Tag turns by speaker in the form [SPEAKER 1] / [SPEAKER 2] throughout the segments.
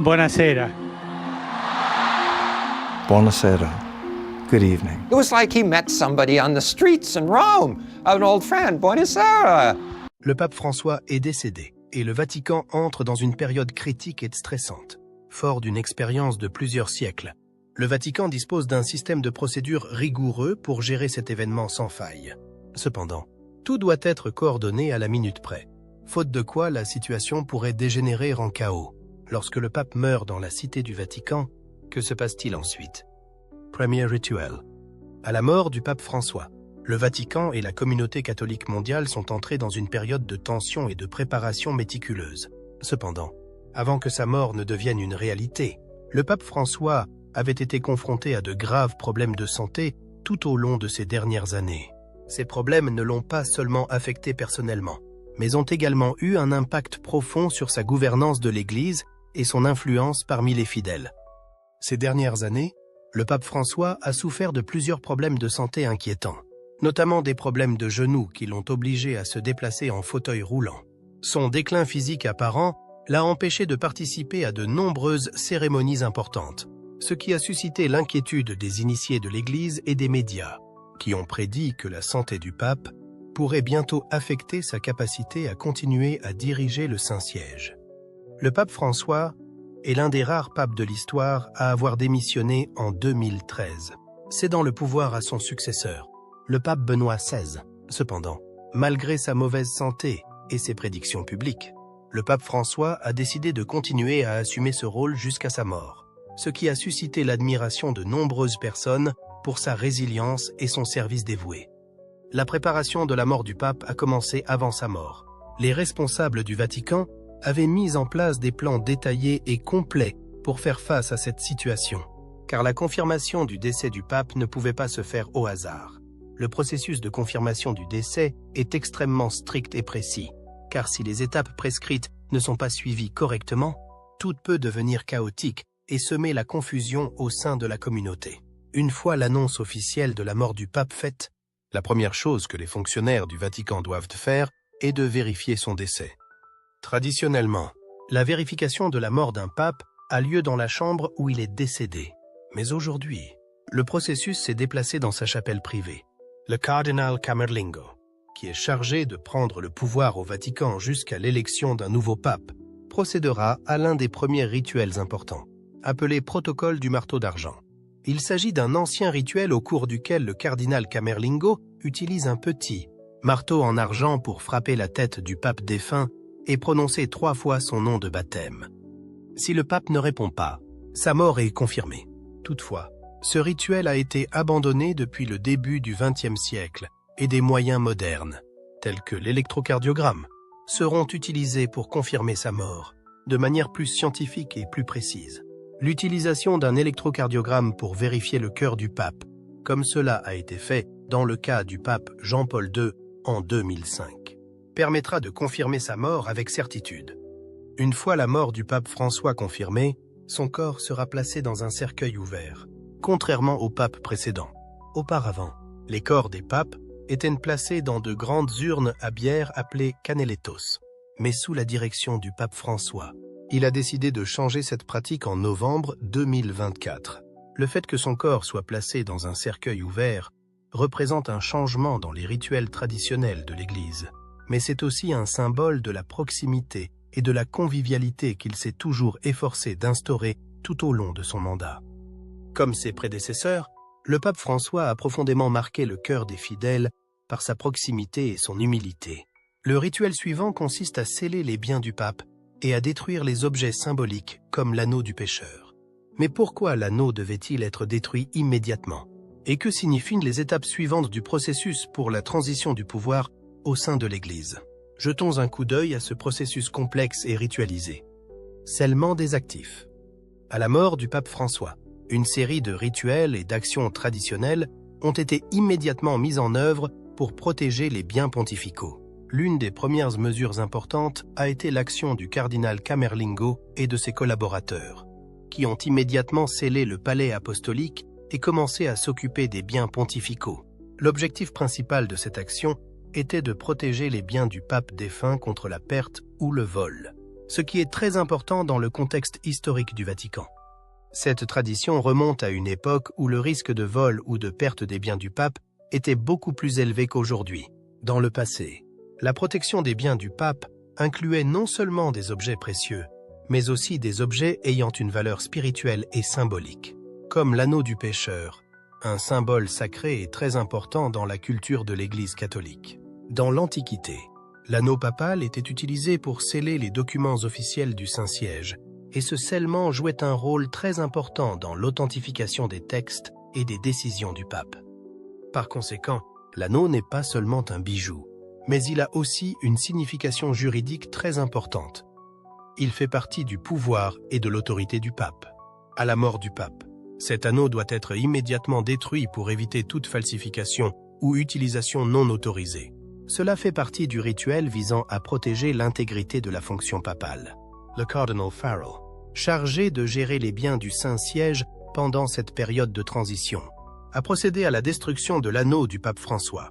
[SPEAKER 1] Buonasera.
[SPEAKER 2] Buonasera. Good evening.
[SPEAKER 3] It was like he met somebody on the streets in Rome, an old friend. Buonasera.
[SPEAKER 4] Le pape François est décédé et le Vatican entre dans une période critique et stressante. Fort d'une expérience de plusieurs siècles, le Vatican dispose d'un système de procédures rigoureux pour gérer cet événement sans faille. Cependant, tout doit être coordonné à la minute près, faute de quoi la situation pourrait dégénérer en chaos. Lorsque le pape meurt dans la cité du Vatican, que se passe-t-il ensuite? Premier rituel. À la mort du pape François, le Vatican et la communauté catholique mondiale sont entrés dans une période de tension et de préparation méticuleuse. Cependant, avant que sa mort ne devienne une réalité, le pape François avait été confronté à de graves problèmes de santé tout au long de ces dernières années. Ces problèmes ne l'ont pas seulement affecté personnellement, mais ont également eu un impact profond sur sa gouvernance de l'Église et son influence parmi les fidèles. Ces dernières années, le pape François a souffert de plusieurs problèmes de santé inquiétants, notamment des problèmes de genoux qui l'ont obligé à se déplacer en fauteuil roulant. Son déclin physique apparent l'a empêché de participer à de nombreuses cérémonies importantes, ce qui a suscité l'inquiétude des initiés de l'Église et des médias, qui ont prédit que la santé du pape pourrait bientôt affecter sa capacité à continuer à diriger le Saint-Siège. Le pape François est l'un des rares papes de l'histoire à avoir démissionné en 2013, cédant le pouvoir à son successeur, le pape Benoît XVI. Cependant, malgré sa mauvaise santé et ses prédictions publiques, le pape François a décidé de continuer à assumer ce rôle jusqu'à sa mort, ce qui a suscité l'admiration de nombreuses personnes pour sa résilience et son service dévoué. La préparation de la mort du pape a commencé avant sa mort. Les responsables du Vatican avaient mis en place des plans détaillés et complets pour faire face à cette situation, car la confirmation du décès du pape ne pouvait pas se faire au hasard. Le processus de confirmation du décès est extrêmement strict et précis, car si les étapes prescrites ne sont pas suivies correctement, tout peut devenir chaotique et semer la confusion au sein de la communauté. Une fois l'annonce officielle de la mort du pape faite, la première chose que les fonctionnaires du Vatican doivent faire est de vérifier son décès. Traditionnellement, la vérification de la mort d'un pape a lieu dans la chambre où il est décédé. Mais aujourd'hui, le processus s'est déplacé dans sa chapelle privée. Le cardinal Camerlingo, qui est chargé de prendre le pouvoir au Vatican jusqu'à l'élection d'un nouveau pape, procédera à l'un des premiers rituels importants, appelé protocole du marteau d'argent. Il s'agit d'un ancien rituel au cours duquel le cardinal Camerlingo utilise un petit marteau en argent pour frapper la tête du pape défunt et prononcer 3 fois son nom de baptême. Si le pape ne répond pas, sa mort est confirmée. Toutefois, ce rituel a été abandonné depuis le début du XXe siècle et des moyens modernes, tels que l'électrocardiogramme, seront utilisés pour confirmer sa mort, de manière plus scientifique et plus précise. L'utilisation d'un électrocardiogramme pour vérifier le cœur du pape, comme cela a été fait dans le cas du pape Jean-Paul II en 2005, permettra de confirmer sa mort avec certitude. Une fois la mort du pape François confirmée, son corps sera placé dans un cercueil ouvert, contrairement au pape précédent. Auparavant, les corps des papes étaient placés dans de grandes urnes à bière appelées caneletos. Mais sous la direction du pape François, il a décidé de changer cette pratique en novembre 2024. Le fait que son corps soit placé dans un cercueil ouvert représente un changement dans les rituels traditionnels de l'Église. Mais c'est aussi un symbole de la proximité et de la convivialité qu'il s'est toujours efforcé d'instaurer tout au long de son mandat. Comme ses prédécesseurs, le pape François a profondément marqué le cœur des fidèles par sa proximité et son humilité. Le rituel suivant consiste à sceller les biens du pape et à détruire les objets symboliques comme l'anneau du pécheur. Mais pourquoi l'anneau devait-il être détruit immédiatement? Et que signifient les étapes suivantes du processus pour la transition du pouvoir au sein de l'Église? Jetons un coup d'œil à ce processus complexe et ritualisé. Scellement des actifs. À la mort du pape François, une série de rituels et d'actions traditionnelles ont été immédiatement mises en œuvre pour protéger les biens pontificaux. L'une des premières mesures importantes a été l'action du cardinal Camerlingo et de ses collaborateurs, qui ont immédiatement scellé le palais apostolique et commencé à s'occuper des biens pontificaux. L'objectif principal de cette action était de protéger les biens du pape défunt contre la perte ou le vol. ce qui est très important dans le contexte historique du Vatican. Cette tradition remonte à une époque où le risque de vol ou de perte des biens du pape était beaucoup plus élevé qu'aujourd'hui. Dans le passé, la protection des biens du pape incluait non seulement des objets précieux, mais aussi des objets ayant une valeur spirituelle et symbolique, comme l'anneau du pécheur, un symbole sacré et très important dans la culture de l'Église catholique. Dans l'Antiquité, l'anneau papal était utilisé pour sceller les documents officiels du Saint-Siège, et ce scellement jouait un rôle très important dans l'authentification des textes et des décisions du pape. Par conséquent, l'anneau n'est pas seulement un bijou, mais il a aussi une signification juridique très importante. Il fait partie du pouvoir et de l'autorité du pape. À la mort du pape, cet anneau doit être immédiatement détruit pour éviter toute falsification ou utilisation non autorisée. Cela fait partie du rituel visant à protéger l'intégrité de la fonction papale. Le Cardinal Farrell, chargé de gérer les biens du Saint-Siège pendant cette période de transition, a procédé à la destruction de l'anneau du pape François.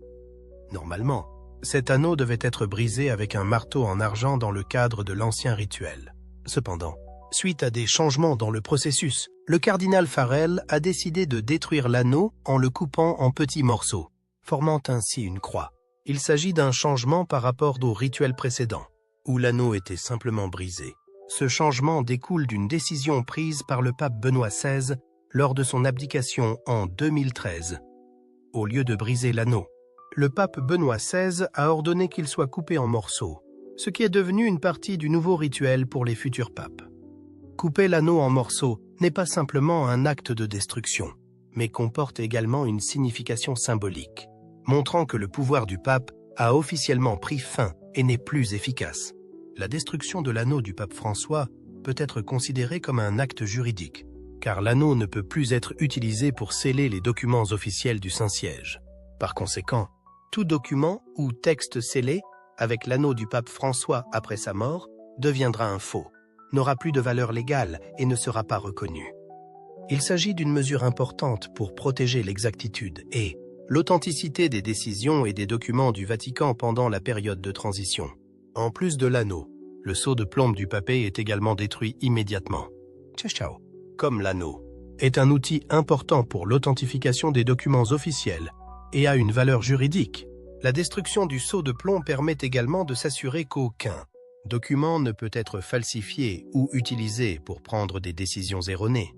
[SPEAKER 4] Normalement, cet anneau devait être brisé avec un marteau en argent dans le cadre de l'ancien rituel. Cependant, suite à des changements dans le processus, le cardinal Farrell a décidé de détruire l'anneau en le coupant en petits morceaux, formant ainsi une croix. Il s'agit d'un changement par rapport au rituel précédent, où l'anneau était simplement brisé. Ce changement découle d'une décision prise par le pape Benoît XVI lors de son abdication en 2013. Au lieu de briser l'anneau, le pape Benoît XVI a ordonné qu'il soit coupé en morceaux, ce qui est devenu une partie du nouveau rituel pour les futurs papes. Couper l'anneau en morceaux n'est pas simplement un acte de destruction, mais comporte également une signification symbolique, montrant que le pouvoir du pape a officiellement pris fin et n'est plus efficace. La destruction de l'anneau du pape François peut être considérée comme un acte juridique, car l'anneau ne peut plus être utilisé pour sceller les documents officiels du Saint-Siège. Par conséquent, tout document ou texte scellé avec l'anneau du pape François après sa mort deviendra un faux, n'aura plus de valeur légale et ne sera pas reconnu. Il s'agit d'une mesure importante pour protéger l'exactitude et l'authenticité des décisions et des documents du Vatican pendant la période de transition. En plus de l'anneau, le sceau de plomb du papé est également détruit immédiatement. Ciao. Comme l'anneau est un outil important pour l'authentification des documents officiels et a une valeur juridique, la destruction du sceau de plomb permet également de s'assurer qu'aucun document ne peut être falsifié ou utilisé pour prendre des décisions erronées.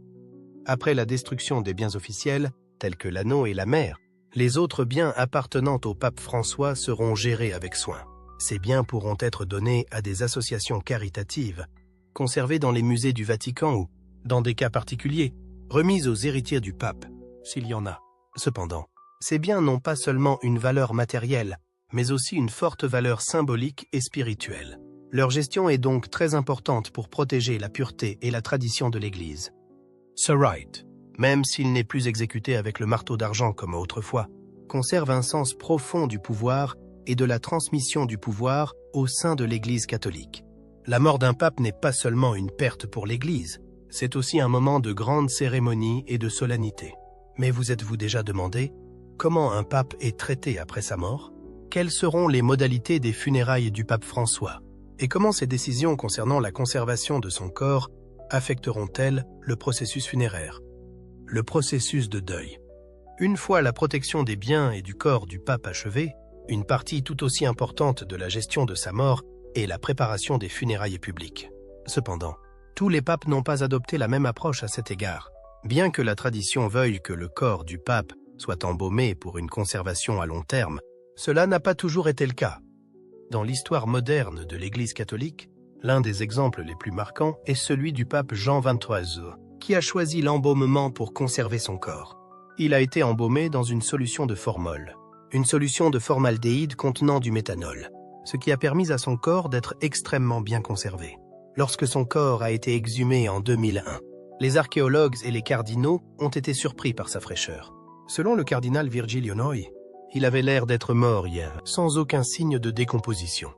[SPEAKER 4] Après la destruction des biens officiels, tels que l'anneau et la mer, les autres biens appartenant au pape François seront gérés avec soin. Ces biens pourront être donnés à des associations caritatives, conservés dans les musées du Vatican ou, dans des cas particuliers, remis aux héritiers du pape, s'il y en a. Cependant, ces biens n'ont pas seulement une valeur matérielle, mais aussi une forte valeur symbolique et spirituelle. Leur gestion est donc très importante pour protéger la pureté et la tradition de l'Église. Ce rite, même s'il n'est plus exécuté avec le marteau d'argent comme autrefois, conserve un sens profond du pouvoir et de la transmission du pouvoir au sein de l'Église catholique. La mort d'un pape n'est pas seulement une perte pour l'Église, c'est aussi un moment de grande cérémonie et de solennité. Mais vous êtes-vous déjà demandé comment un pape est traité après sa mort? Quelles seront les modalités des funérailles du pape François? Et comment ces décisions concernant la conservation de son corps affecteront-elles le processus funéraire? Le processus de deuil. Une fois la protection des biens et du corps du pape achevée, une partie tout aussi importante de la gestion de sa mort est la préparation des funérailles publiques. Cependant, tous les papes n'ont pas adopté la même approche à cet égard. Bien que la tradition veuille que le corps du pape soit embaumé pour une conservation à long terme, cela n'a pas toujours été le cas. Dans l'histoire moderne de l'Église catholique, l'un des exemples les plus marquants est celui du pape Jean XXIII, qui a choisi l'embaumement pour conserver son corps. Il a été embaumé dans une solution de formol, une solution de formaldéhyde contenant du méthanol, ce qui a permis à son corps d'être extrêmement bien conservé. Lorsque son corps a été exhumé en 2001, les archéologues et les cardinaux ont été surpris par sa fraîcheur. Selon le cardinal Virgilio Noy, il avait l'air d'être mort hier, sans aucun signe de décomposition.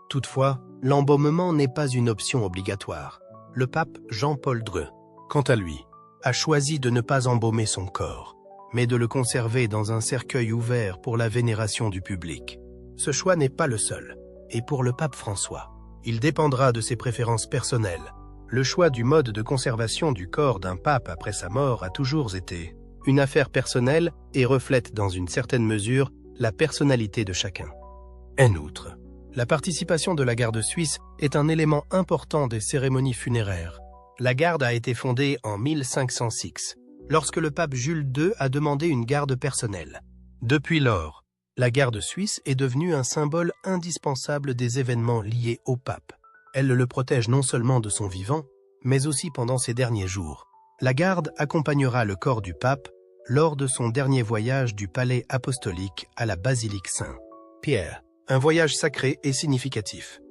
[SPEAKER 4] Toutefois, l'embaumement n'est pas une option obligatoire. Le pape Jean-Paul II, quant à lui, a choisi de ne pas embaumer son corps, mais de le conserver dans un cercueil ouvert pour la vénération du public. Ce choix n'est pas le seul, et pour le pape François, Il dépendra de ses préférences personnelles. Le choix du mode de conservation du corps d'un pape après sa mort a toujours été une affaire personnelle et reflète dans une certaine mesure la personnalité de chacun. En outre, la participation de la garde suisse est un élément important des cérémonies funéraires. La garde a été fondée en 1506, lorsque le pape Jules II a demandé une garde personnelle. Depuis lors, la garde suisse est devenue un symbole indispensable des événements liés au pape. Elle le protège non seulement de son vivant, mais aussi pendant ses derniers jours. La garde accompagnera le corps du pape lors de son dernier voyage du palais apostolique à la basilique Saint-Pierre, un voyage sacré et significatif.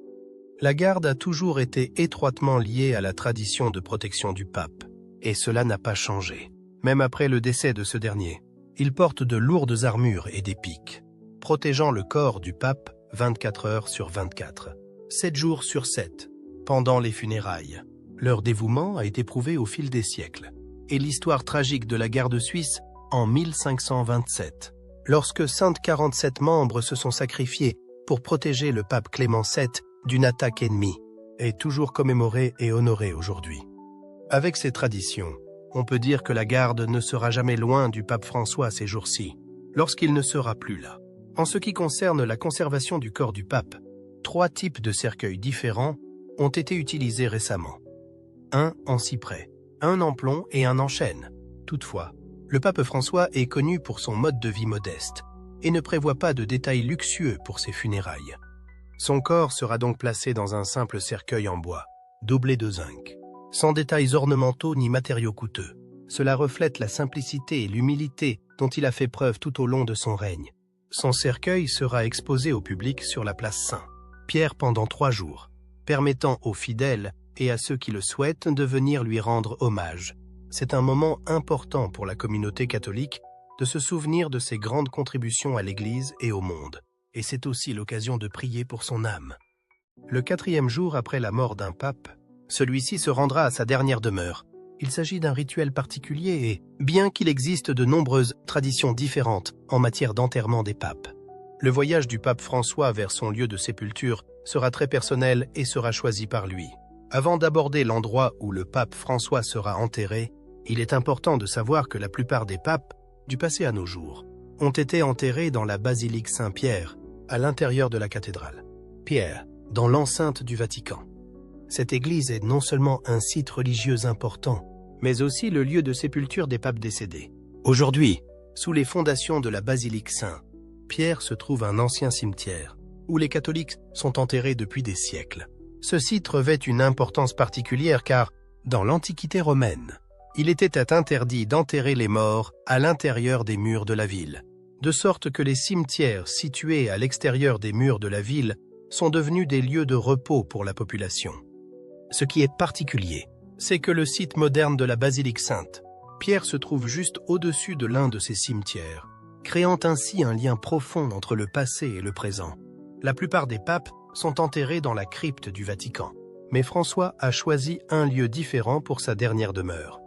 [SPEAKER 4] La garde a toujours été étroitement liée à la tradition de protection du pape, et cela n'a pas changé, même après le décès de ce dernier. Il porte de lourdes armures et des piques, protégeant le corps du pape 24 heures sur 24, 7 jours sur 7, pendant les funérailles. Leur dévouement a été prouvé au fil des siècles. Et l'histoire tragique de la garde suisse en 1527, lorsque 147 membres se sont sacrifiés pour protéger le pape Clément VII d'une attaque ennemie, est toujours commémorée et honorée aujourd'hui. Avec ces traditions, on peut dire que la garde ne sera jamais loin du pape François ces jours-ci, lorsqu'il ne sera plus là. En ce qui concerne la conservation du corps du pape, 3 types de cercueils différents ont été utilisés récemment. Un en cyprès, un en plomb et un en chêne. Toutefois, le pape François est connu pour son mode de vie modeste et ne prévoit pas de détails luxueux pour ses funérailles. Son corps sera donc placé dans un simple cercueil en bois, doublé de zinc, sans détails ornementaux ni matériaux coûteux. Cela reflète la simplicité et l'humilité dont il a fait preuve tout au long de son règne. Son cercueil sera exposé au public sur la place Saint-Pierre pendant 3 jours, permettant aux fidèles et à ceux qui le souhaitent de venir lui rendre hommage. C'est un moment important pour la communauté catholique de se souvenir de ses grandes contributions à l'Église et au monde, et c'est aussi l'occasion de prier pour son âme. Le 4e jour après la mort d'un pape, celui-ci se rendra à sa dernière demeure. Il s'agit d'un rituel particulier et, bien qu'il existe de nombreuses traditions différentes en matière d'enterrement des papes, le voyage du pape François vers son lieu de sépulture sera très personnel et sera choisi par lui. Avant d'aborder l'endroit où le pape François sera enterré, il est important de savoir que la plupart des papes, du passé à nos jours, ont été enterrés dans la basilique Saint-Pierre, à l'intérieur de la cathédrale Pierre, dans l'enceinte du Vatican. Cette église est non seulement un site religieux important, mais aussi le lieu de sépulture des papes décédés. Aujourd'hui, sous les fondations de la basilique Saint-Pierre se trouve un ancien cimetière, où les catholiques sont enterrés depuis des siècles. Ce site revêt une importance particulière car, dans l'Antiquité romaine, il était interdit d'enterrer les morts à l'intérieur des murs de la ville, de sorte que les cimetières situés à l'extérieur des murs de la ville sont devenus des lieux de repos pour la population. Ce qui est particulier, c'est que le site moderne de la basilique Sainte-Pierre se trouve juste au-dessus de l'un de ces cimetières, créant ainsi un lien profond entre le passé et le présent. La plupart des papes sont enterrés dans la crypte du Vatican, mais François a choisi un lieu différent pour sa dernière demeure.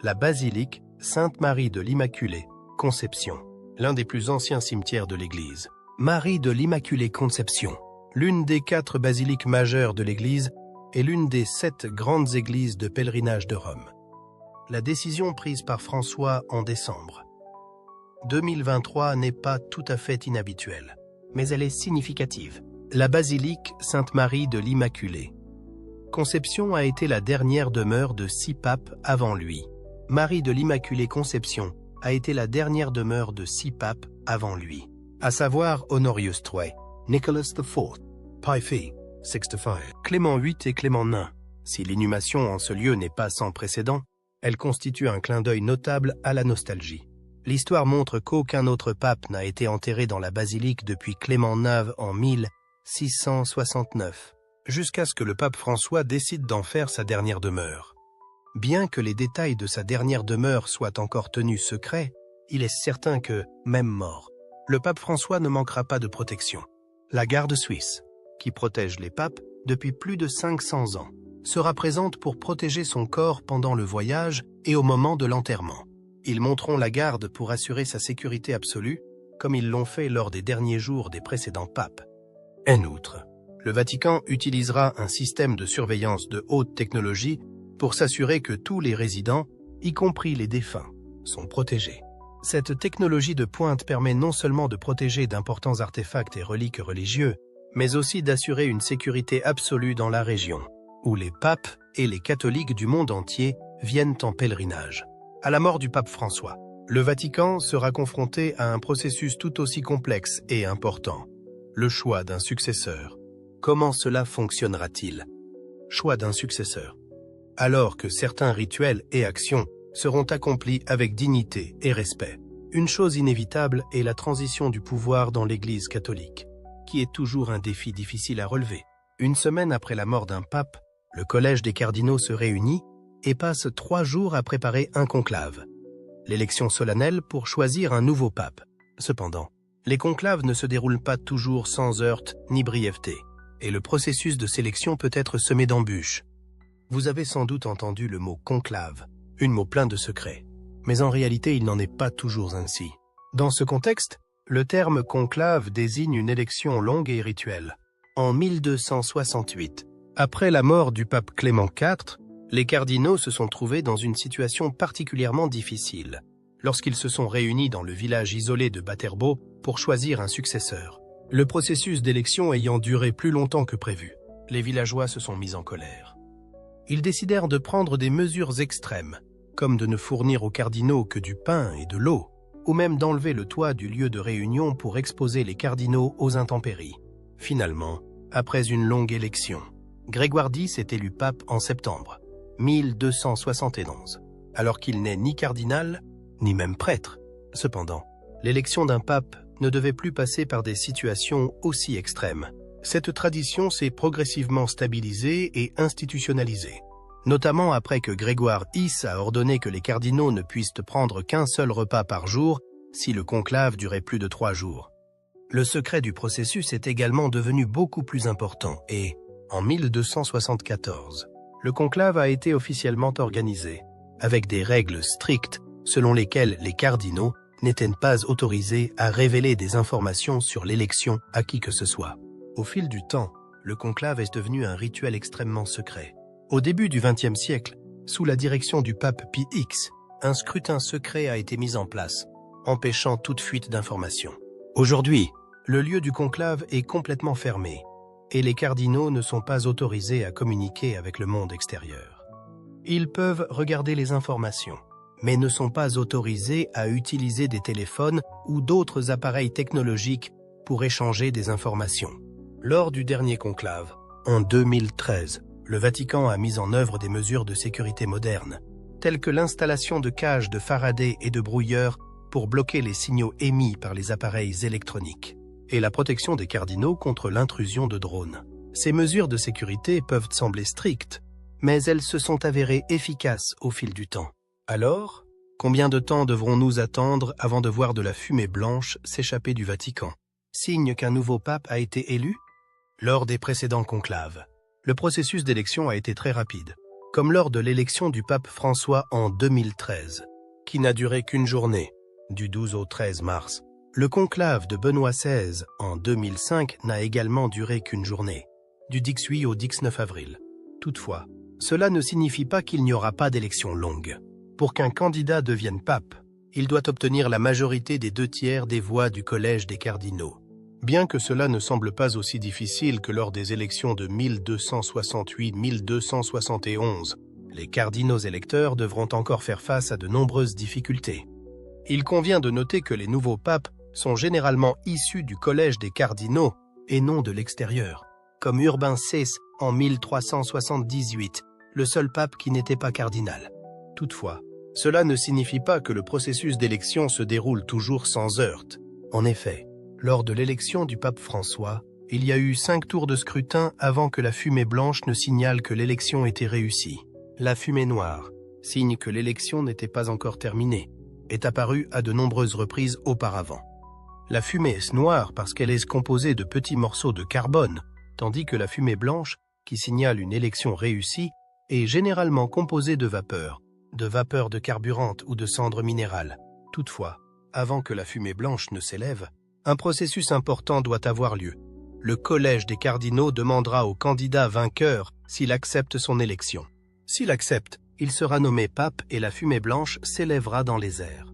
[SPEAKER 4] La basilique Sainte-Marie de l'Immaculée Conception, l'un des plus anciens cimetières de l'Église. Marie de l'Immaculée Conception, l'une des 4 basiliques majeures de l'Église et l'une des 7 grandes églises de pèlerinage de Rome. La décision prise par François en décembre 2023 n'est pas tout à fait inhabituelle, mais elle est significative. La basilique Sainte-Marie de l'Immaculée Conception a été la dernière demeure de 6 papes avant lui. Marie de l'Immaculée Conception a été la dernière demeure de 6 papes avant lui, à savoir Honorius III, Nicholas IV, Pie V, Sixte V, Clément VIII et Clément IX. Si l'inhumation en ce lieu n'est pas sans précédent, elle constitue un clin d'œil notable à la nostalgie. L'histoire montre qu'aucun autre pape n'a été enterré dans la basilique depuis Clément IX en 1669, jusqu'à ce que le pape François décide d'en faire sa dernière demeure. Bien que les détails de sa dernière demeure soient encore tenus secrets, il est certain que, même mort, le pape François ne manquera pas de protection. La garde suisse, qui protège les papes depuis plus de 500 ans, sera présente pour protéger son corps pendant le voyage et au moment de l'enterrement. Ils monteront la garde pour assurer sa sécurité absolue, comme ils l'ont fait lors des derniers jours des précédents papes. En outre, Le Vatican utilisera un système de surveillance de haute technologie pour s'assurer que tous les résidents, y compris les défunts, sont protégés. Cette technologie de pointe permet non seulement de protéger d'importants artefacts et reliques religieux, mais aussi d'assurer une sécurité absolue dans la région, où les papes et les catholiques du monde entier viennent en pèlerinage. À la mort du pape François, le Vatican sera confronté à un processus tout aussi complexe et important, le choix d'un successeur. Comment cela fonctionnera-t-il? Choix d'un successeur. Alors que certains rituels et actions seront accomplis avec dignité et respect, une chose inévitable est la transition du pouvoir dans l'Église catholique, qui est toujours un défi difficile à relever. Une semaine après la mort d'un pape, le collège des cardinaux se réunit et passe 3 jours à préparer un conclave, l'élection solennelle pour choisir un nouveau pape. Cependant, les conclaves ne se déroulent pas toujours sans heurts ni brièveté, et le processus de sélection peut être semé d'embûches. Vous avez sans doute entendu le mot conclave, un mot plein de secrets, mais en réalité il n'en est pas toujours ainsi. Dans ce contexte, le terme conclave désigne une élection longue et rituelle. En 1268, après la mort du pape Clément IV, les cardinaux se sont trouvés dans une situation particulièrement difficile, lorsqu'ils se sont réunis dans le village isolé de Baterbo pour choisir un successeur. Le processus d'élection ayant duré plus longtemps que prévu, les villageois se sont mis en colère. Ils décidèrent de prendre des mesures extrêmes, comme de ne fournir aux cardinaux que du pain et de l'eau, ou même d'enlever le toit du lieu de réunion pour exposer les cardinaux aux intempéries. Finalement, après une longue élection, Grégoire X est élu pape en septembre 1271, alors qu'il n'est ni cardinal, ni même prêtre. Cependant, l'élection d'un pape ne devait plus passer par des situations aussi extrêmes. Cette tradition s'est progressivement stabilisée et institutionnalisée, notamment après que Grégoire X a ordonné que les cardinaux ne puissent prendre qu'un seul repas par jour si le conclave durait plus de 3 jours. Le secret du processus est également devenu beaucoup plus important et, en 1274, le conclave a été officiellement organisé, avec des règles strictes selon lesquelles les cardinaux n'étaient pas autorisés à révéler des informations sur l'élection à qui que ce soit. Au fil du temps, le conclave est devenu un rituel extrêmement secret. Au début du XXe siècle, sous la direction du pape Pie X, un scrutin secret a été mis en place, empêchant toute fuite d'informations. Aujourd'hui, le lieu du conclave est complètement fermé, et les cardinaux ne sont pas autorisés à communiquer avec le monde extérieur. Ils peuvent regarder les informations, mais ne sont pas autorisés à utiliser des téléphones ou d'autres appareils technologiques pour échanger des informations. Lors du dernier conclave, en 2013, le Vatican a mis en œuvre des mesures de sécurité modernes, telles que l'installation de cages de Faraday et de brouilleurs pour bloquer les signaux émis par les appareils électroniques, et la protection des cardinaux contre l'intrusion de drones. Ces mesures de sécurité peuvent sembler strictes, mais elles se sont avérées efficaces au fil du temps. Alors, combien de temps devrons-nous attendre avant de voir de la fumée blanche s'échapper du Vatican? Signe qu'un nouveau pape a été élu? Lors des précédents conclaves, le processus d'élection a été très rapide, comme lors de l'élection du pape François en 2013, qui n'a duré qu'une journée, du 12 au 13 mars. Le conclave de Benoît XVI en 2005 n'a également duré qu'une journée, du 18 au 19 avril. Toutefois, cela ne signifie pas qu'il n'y aura pas d'élection longue. Pour qu'un candidat devienne pape, il doit obtenir la majorité des 2/3 des voix du collège des cardinaux. Bien que cela ne semble pas aussi difficile que lors des élections de 1268-1271, les cardinaux électeurs devront encore faire face à de nombreuses difficultés. Il convient de noter que les nouveaux papes sont généralement issus du collège des cardinaux et non de l'extérieur, comme Urbain VI en 1378, le seul pape qui n'était pas cardinal. Toutefois, cela ne signifie pas que le processus d'élection se déroule toujours sans heurts. En effet, lors de l'élection du pape François, il y a eu 5 tours de scrutin avant que la fumée blanche ne signale que l'élection était réussie. La fumée noire, signe que l'élection n'était pas encore terminée, est apparue à de nombreuses reprises auparavant. La fumée est noire parce qu'elle est composée de petits morceaux de carbone, tandis que la fumée blanche, qui signale une élection réussie, est généralement composée de vapeur de carburante ou de cendres minérales. Toutefois, avant que la fumée blanche ne s'élève, un processus important doit avoir lieu. le collège des cardinaux demandera au candidat vainqueur s'il accepte son élection. S'il accepte, il sera nommé pape et la fumée blanche s'élèvera dans les airs.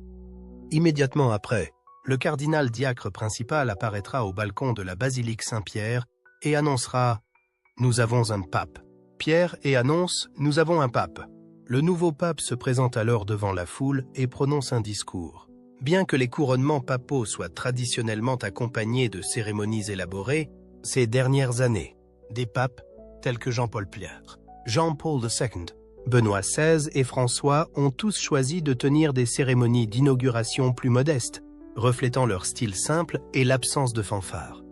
[SPEAKER 4] Immédiatement après, le cardinal diacre principal apparaîtra au balcon de la basilique Saint-Pierre et annoncera « Nous avons un pape ». Pierre et annonce « Nous avons un pape ». Le nouveau pape se présente alors devant la foule et prononce un discours. Bien que les couronnements papaux soient traditionnellement accompagnés de cérémonies élaborées, ces dernières années, des papes tels que Jean-Paul II, Jean-Paul II, Benoît XVI et François ont tous choisi de tenir des cérémonies d'inauguration plus modestes, reflétant leur style simple et l'absence de fanfare.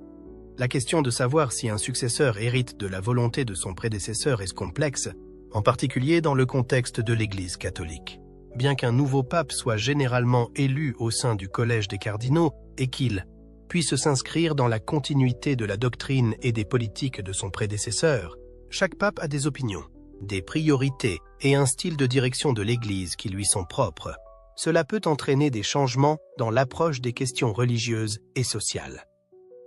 [SPEAKER 4] La question de savoir si un successeur hérite de la volonté de son prédécesseur est complexe, en particulier dans le contexte de l'Église catholique. Bien qu'un nouveau pape soit généralement élu au sein du collège des cardinaux et qu'il puisse s'inscrire dans la continuité de la doctrine et des politiques de son prédécesseur, chaque pape a des opinions, des priorités et un style de direction de l'Église qui lui sont propres. Cela peut entraîner des changements dans l'approche des questions religieuses et sociales.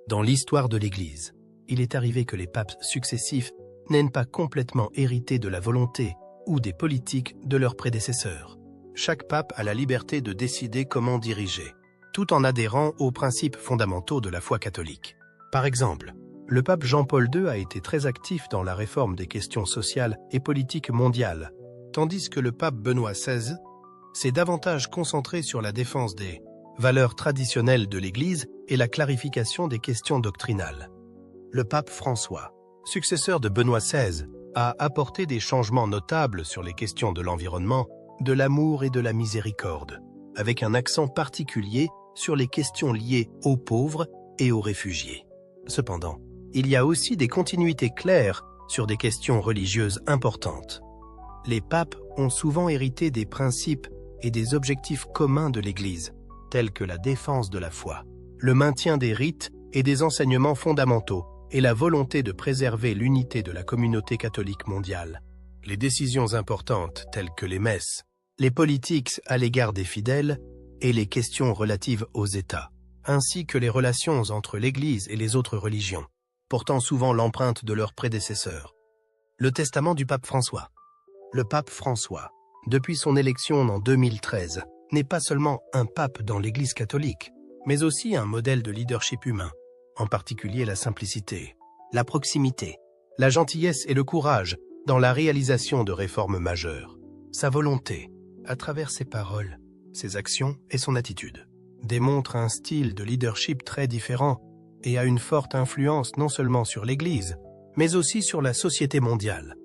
[SPEAKER 4] Dans l'histoire de l'Église, il est arrivé que les papes successifs n'aient pas complètement hérité de la volonté ou des politiques de leurs prédécesseurs. Chaque pape a la liberté de décider comment diriger, tout en adhérant aux principes fondamentaux de la foi catholique. Par exemple, le pape Jean-Paul II a été très actif dans la réforme des questions sociales et politiques mondiales, tandis que le pape Benoît XVI s'est davantage concentré sur la défense des valeurs traditionnelles de l'Église et la clarification des questions doctrinales. Le pape François, successeur de Benoît XVI, a apporté des changements notables sur les questions de l'environnement, de l'amour et de la miséricorde, avec un accent particulier sur les questions liées aux pauvres et aux réfugiés. Cependant, il y a aussi des continuités claires sur des questions religieuses importantes. Les papes ont souvent hérité des principes et des objectifs communs de l'Église, tels que la défense de la foi, le maintien des rites et des enseignements fondamentaux, et la volonté de préserver l'unité de la communauté catholique mondiale. Les décisions importantes, telles que les messes, les politiques à l'égard des fidèles et les questions relatives aux États, ainsi que les relations entre l'Église et les autres religions, portant souvent l'empreinte de leurs prédécesseurs. Le testament du pape François. Le pape François, depuis son élection en 2013, n'est pas seulement un pape dans l'Église catholique, mais aussi un modèle de leadership humain, en particulier la simplicité, la proximité, la gentillesse et le courage dans la réalisation de réformes majeures. Sa volonté, à travers ses paroles, ses actions et son attitude, démontre un style de leadership très différent et a une forte influence non seulement sur l'Église, mais aussi sur la société mondiale.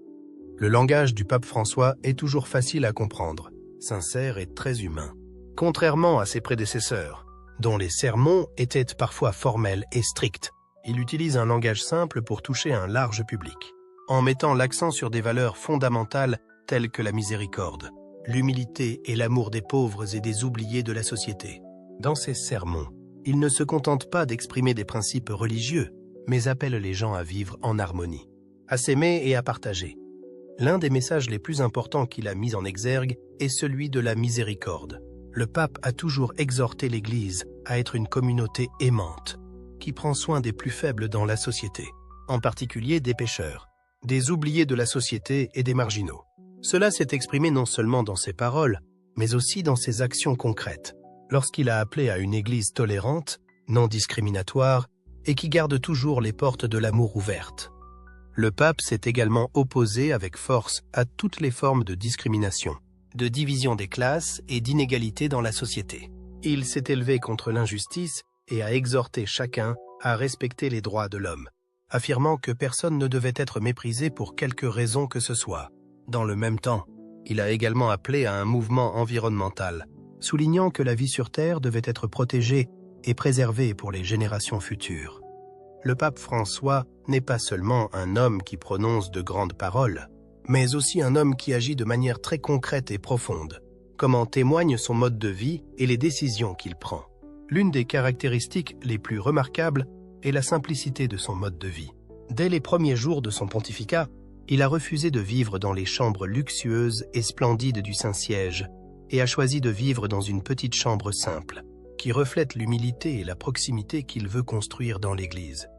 [SPEAKER 4] Le langage du pape François est toujours facile à comprendre, sincère et très humain. Contrairement à ses prédécesseurs, dont les sermons étaient parfois formels et stricts, il utilise un langage simple pour toucher un large public, en mettant l'accent sur des valeurs fondamentales telles que la miséricorde, l'humilité et l'amour des pauvres et des oubliés de la société. Dans ses sermons, il ne se contente pas d'exprimer des principes religieux, mais appelle les gens à vivre en harmonie, à s'aimer et à partager. L'un des messages les plus importants qu'il a mis en exergue est celui de la miséricorde. Le pape a toujours exhorté l'Église à être une communauté aimante, qui prend soin des plus faibles dans la société, en particulier des pécheurs, des oubliés de la société et des marginaux. Cela s'est exprimé non seulement dans ses paroles, mais aussi dans ses actions concrètes, lorsqu'il a appelé à une Église tolérante, non discriminatoire, et qui garde toujours les portes de l'amour ouvertes. Le pape s'est également opposé avec force à toutes les formes de discrimination, de division des classes et d'inégalité dans la société. Il s'est élevé contre l'injustice et a exhorté chacun à respecter les droits de l'homme, affirmant que personne ne devait être méprisé pour quelque raison que ce soit. Dans le même temps, il a également appelé à un mouvement environnemental, soulignant que la vie sur Terre devait être protégée et préservée pour les générations futures. Le pape François n'est pas seulement un homme qui prononce de grandes paroles, mais aussi un homme qui agit de manière très concrète et profonde, comme en témoigne son mode de vie et les décisions qu'il prend. L'une des caractéristiques les plus remarquables est la simplicité de son mode de vie. Dès les premiers jours de son pontificat, il a refusé de vivre dans les chambres luxueuses et splendides du Saint-Siège et a choisi de vivre dans une petite chambre simple, qui reflète l'humilité et la proximité qu'il veut construire dans l'Église.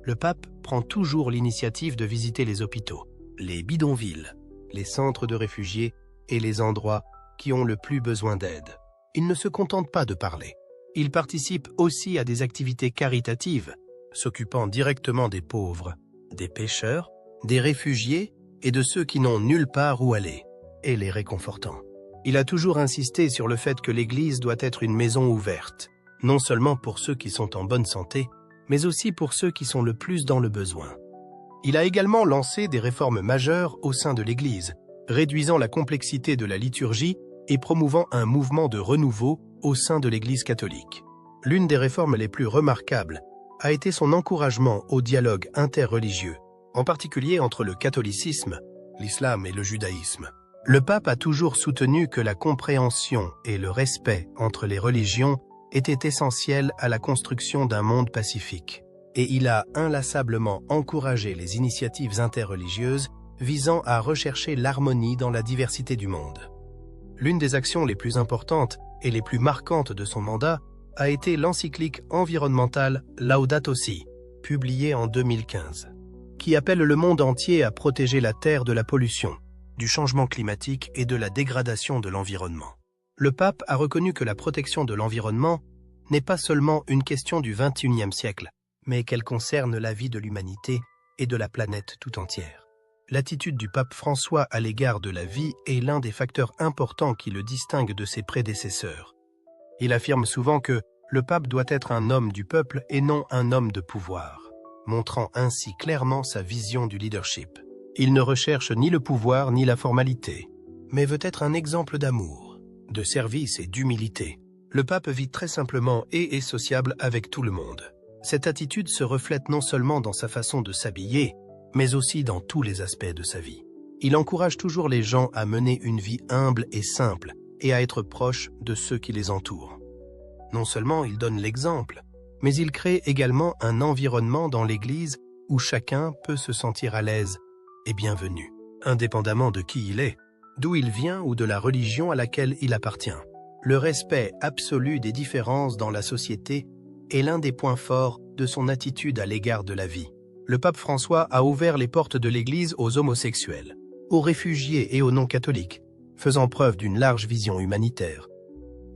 [SPEAKER 4] le pape prend toujours l'initiative de visiter les hôpitaux, les bidonvilles, les centres de réfugiés et les endroits qui ont le plus besoin d'aide. Il ne se contente pas de parler. Il participe aussi à des activités caritatives, s'occupant directement des pauvres, des pêcheurs, des réfugiés et de ceux qui n'ont nulle part où aller, et les réconfortant. Il a toujours insisté sur le fait que l'Église doit être une maison ouverte, non seulement pour ceux qui sont en bonne santé, mais aussi pour ceux qui sont le plus dans le besoin. Il a également lancé des réformes majeures au sein de l'Église, réduisant la complexité de la liturgie et promouvant un mouvement de renouveau au sein de l'Église catholique. L'une des réformes les plus remarquables a été son encouragement au dialogue interreligieux, en particulier entre le catholicisme, l'islam et le judaïsme. Le pape a toujours soutenu que la compréhension et le respect entre les religions étaient essentiels à la construction d'un monde pacifique, et il a inlassablement encouragé les initiatives interreligieuses visant à rechercher l'harmonie dans la diversité du monde. L'une des actions les plus importantes et les plus marquantes de son mandat a été l'encyclique environnementale Laudato Si, publiée en 2015, qui appelle le monde entier à protéger la Terre de la pollution, du changement climatique et de la dégradation de l'environnement. Le pape a reconnu que la protection de l'environnement n'est pas seulement une question du XXIe siècle, mais qu'elle concerne la vie de l'humanité et de la planète tout entière. L'attitude du pape François à l'égard de la vie est l'un des facteurs importants qui le distingue de ses prédécesseurs. Il affirme souvent que le pape doit être un homme du peuple et non un homme de pouvoir, montrant ainsi clairement sa vision du leadership. Il ne recherche ni le pouvoir ni la formalité, mais veut être un exemple d'amour, de service et d'humilité. Le pape vit très simplement et est sociable avec tout le monde. Cette attitude se reflète non seulement dans sa façon de s'habiller, mais aussi dans tous les aspects de sa vie. Il encourage toujours les gens à mener une vie humble et simple et à être proche de ceux qui les entourent. Non seulement il donne l'exemple, mais il crée également un environnement dans l'Église où chacun peut se sentir à l'aise et bienvenu, indépendamment de qui il est, d'où il vient ou de la religion à laquelle il appartient. Le respect absolu des différences dans la société est l'un des points forts de son attitude à l'égard de la vie. Le pape François a ouvert les portes de l'Église aux homosexuels, aux réfugiés et aux non-catholiques, faisant preuve d'une large vision humanitaire.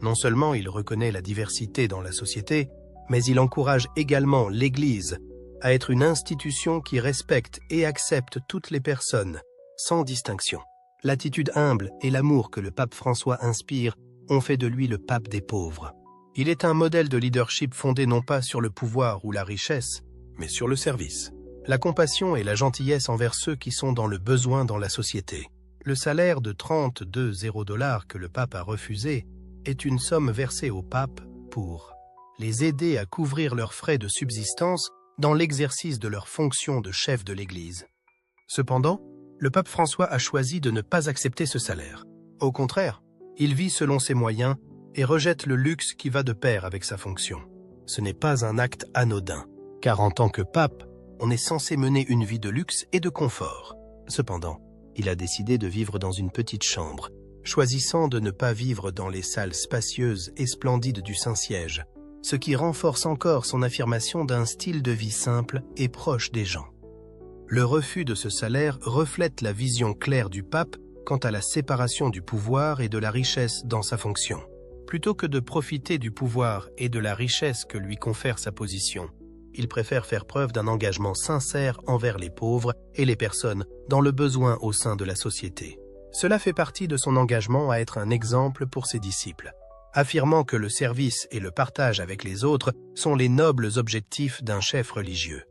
[SPEAKER 4] Non seulement il reconnaît la diversité dans la société, mais il encourage également l'Église à être une institution qui respecte et accepte toutes les personnes, sans distinction. L'attitude humble et l'amour que le pape François inspire ont fait de lui le pape des pauvres. Il est un modèle de leadership fondé non pas sur le pouvoir ou la richesse, mais sur le service, la compassion et la gentillesse envers ceux qui sont dans le besoin dans la société. Le salaire de 32 $, que le pape a refusé est une somme versée au pape pour les aider à couvrir leurs frais de subsistance dans l'exercice de leur fonction de chef de l'Église. Cependant, le pape François a choisi de ne pas accepter ce salaire. Au contraire, il vit selon ses moyens et rejette le luxe qui va de pair avec sa fonction. Ce n'est pas un acte anodin, car en tant que pape, on est censé mener une vie de luxe et de confort. Cependant, il a décidé de vivre dans une petite chambre, choisissant de ne pas vivre dans les salles spacieuses et splendides du Saint-Siège, ce qui renforce encore son affirmation d'un style de vie simple et proche des gens. Le refus de ce salaire reflète la vision claire du pape quant à la séparation du pouvoir et de la richesse dans sa fonction. Plutôt que de profiter du pouvoir et de la richesse que lui confère sa position, il préfère faire preuve d'un engagement sincère envers les pauvres et les personnes dans le besoin au sein de la société. Cela fait partie de son engagement à être un exemple pour ses disciples, affirmant que le service et le partage avec les autres sont les nobles objectifs d'un chef religieux.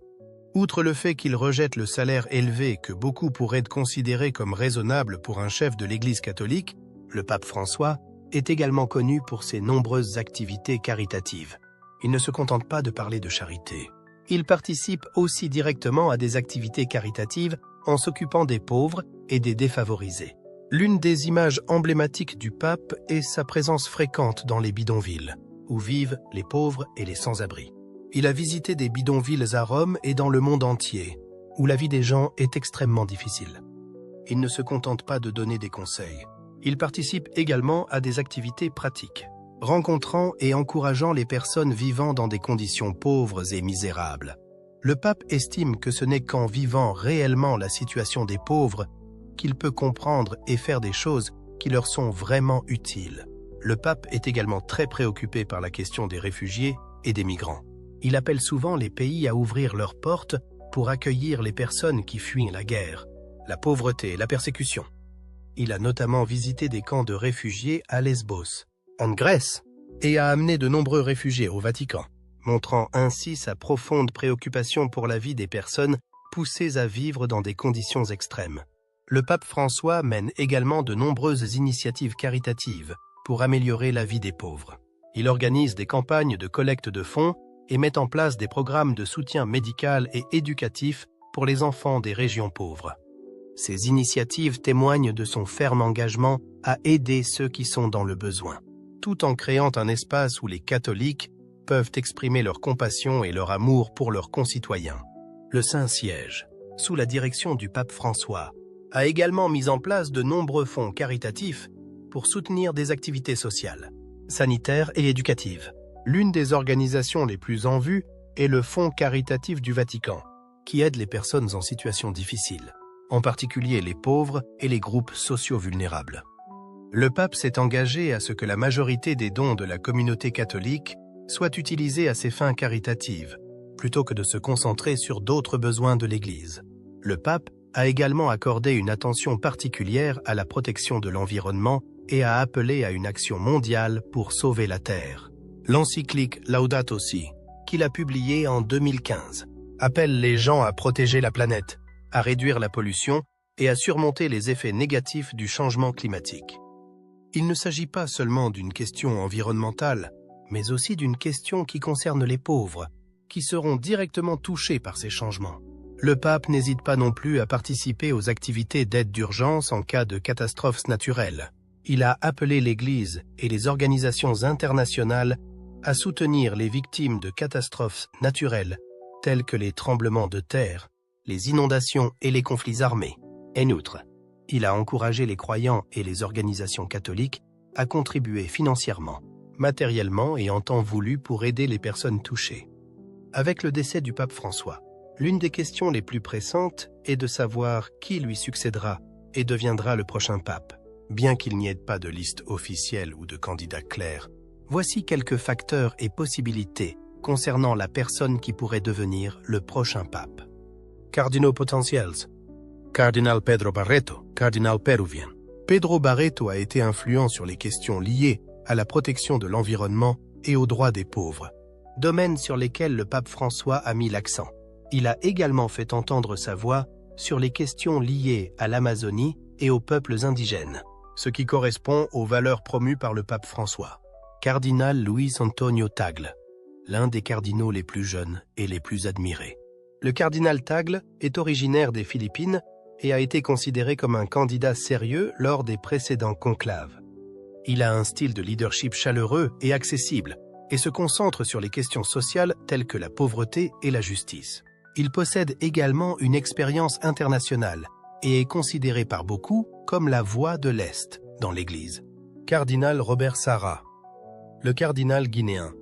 [SPEAKER 4] Outre le fait qu'il rejette le salaire élevé que beaucoup pourraient considérer comme raisonnable pour un chef de l'Église catholique, le pape François est également connu pour ses nombreuses activités caritatives. Il ne se contente pas de parler de charité. Il participe aussi directement à des activités caritatives en s'occupant des pauvres et des défavorisés. L'une des images emblématiques du pape est sa présence fréquente dans les bidonvilles, où vivent les pauvres et les sans-abri. Il a visité des bidonvilles à Rome et dans le monde entier, où la vie des gens est extrêmement difficile. Il ne se contente pas de donner des conseils. Il participe également à des activités pratiques, rencontrant et encourageant les personnes vivant dans des conditions pauvres et misérables. Le pape estime que ce n'est qu'en vivant réellement la situation des pauvres qu'il peut comprendre et faire des choses qui leur sont vraiment utiles. Le pape est également très préoccupé par la question des réfugiés et des migrants. Il appelle souvent les pays à ouvrir leurs portes pour accueillir les personnes qui fuient la guerre, la pauvreté et la persécution. Il a notamment visité des camps de réfugiés à Lesbos, en Grèce, et a amené de nombreux réfugiés au Vatican, montrant ainsi sa profonde préoccupation pour la vie des personnes poussées à vivre dans des conditions extrêmes. Le pape François mène également de nombreuses initiatives caritatives pour améliorer la vie des pauvres. Il organise des campagnes de collecte de fonds et met en place des programmes de soutien médical et éducatif pour les enfants des régions pauvres. Ces initiatives témoignent de son ferme engagement à aider ceux qui sont dans le besoin, tout en créant un espace où les catholiques peuvent exprimer leur compassion et leur amour pour leurs concitoyens. Le Saint-Siège, sous la direction du pape François, a également mis en place de nombreux fonds caritatifs pour soutenir des activités sociales, sanitaires et éducatives. L'une des organisations les plus en vue est le Fonds caritatif du Vatican, qui aide les personnes en situation difficile, en particulier les pauvres et les groupes sociaux vulnérables. Le pape s'est engagé à ce que la majorité des dons de la communauté catholique soient utilisés à ces fins caritatives, plutôt que de se concentrer sur d'autres besoins de l'Église. Le pape a également accordé une attention particulière à la protection de l'environnement et a appelé à une action mondiale pour sauver la Terre. L'encyclique Laudato Si, qu'il a publiée en 2015, appelle les gens à protéger la planète, à réduire la pollution et à surmonter les effets négatifs du changement climatique. Il ne s'agit pas seulement d'une question environnementale, mais aussi d'une question qui concerne les pauvres, qui seront directement touchés par ces changements. Le pape n'hésite pas non plus à participer aux activités d'aide d'urgence en cas de catastrophes naturelles. Il a appelé l'Église et les organisations internationales à soutenir les victimes de catastrophes naturelles telles que les tremblements de terre, les inondations et les conflits armés. En outre, il a encouragé les croyants et les organisations catholiques à contribuer financièrement, matériellement et en temps voulu pour aider les personnes touchées. Avec le décès du pape François, l'une des questions les plus pressantes est de savoir qui lui succédera et deviendra le prochain pape. Bien qu'il n'y ait pas de liste officielle ou de candidat clair, voici quelques facteurs et possibilités concernant la personne qui pourrait devenir le prochain pape. Cardinaux potentiels. Cardinal Pedro Barreto, cardinal péruvien. Pedro Barreto a été influent sur les questions liées à la protection de l'environnement et aux droits des pauvres, domaines sur lesquels le pape François a mis l'accent. Il a également fait entendre sa voix sur les questions liées à l'Amazonie et aux peuples indigènes, ce qui correspond aux valeurs promues par le pape François. Cardinal Luis Antonio Tagle, l'un des cardinaux les plus jeunes et les plus admirés. Le cardinal Tagle est originaire des Philippines et a été considéré comme un candidat sérieux lors des précédents conclaves. Il a un style de leadership chaleureux et accessible et se concentre sur les questions sociales telles que la pauvreté et la justice. Il possède également une expérience internationale et est considéré par beaucoup comme la voix de l'Est dans l'Église. Cardinal Robert Sarah, le cardinal guinéen.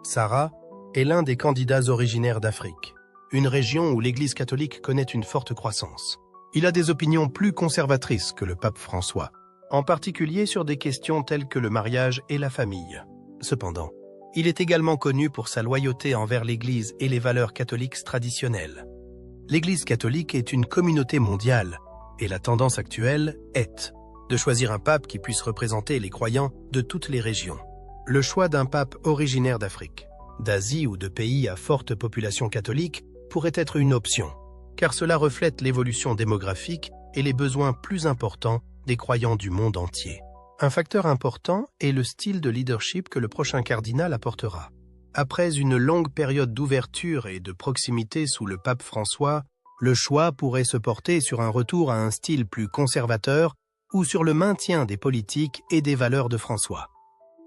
[SPEAKER 4] Sarah est l'un des candidats originaires d'Afrique, une région où l'Église catholique connaît une forte croissance. Il a des opinions plus conservatrices que le pape François, en particulier sur des questions telles que le mariage et la famille. Cependant, il est également connu pour sa loyauté envers l'Église et les valeurs catholiques traditionnelles. L'Église catholique est une communauté mondiale, et la tendance actuelle est de choisir un pape qui puisse représenter les croyants de toutes les régions. Le choix d'un pape originaire d'Afrique, d'Asie ou de pays à forte population catholique pourrait être une option, car cela reflète l'évolution démographique et les besoins plus importants des croyants du monde entier. Un facteur important est le style de leadership que le prochain cardinal apportera. Après une longue période d'ouverture et de proximité sous le pape François, le choix pourrait se porter sur un retour à un style plus conservateur ou sur le maintien des politiques et des valeurs de François.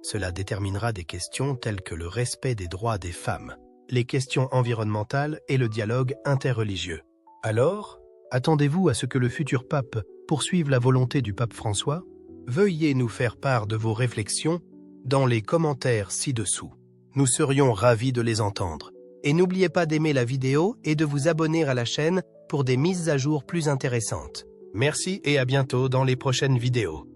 [SPEAKER 4] Cela déterminera des questions telles que le respect des droits des femmes, les questions environnementales et le dialogue interreligieux. Alors, attendez-vous à ce que le futur pape poursuive la volonté du pape François? Veuillez nous faire part de vos réflexions dans les commentaires ci-dessous. Nous serions ravis de les entendre Et n'oubliez pas d'aimer la vidéo et de vous abonner à la chaîne pour des mises à jour plus intéressantes. Merci et à bientôt dans les prochaines vidéos.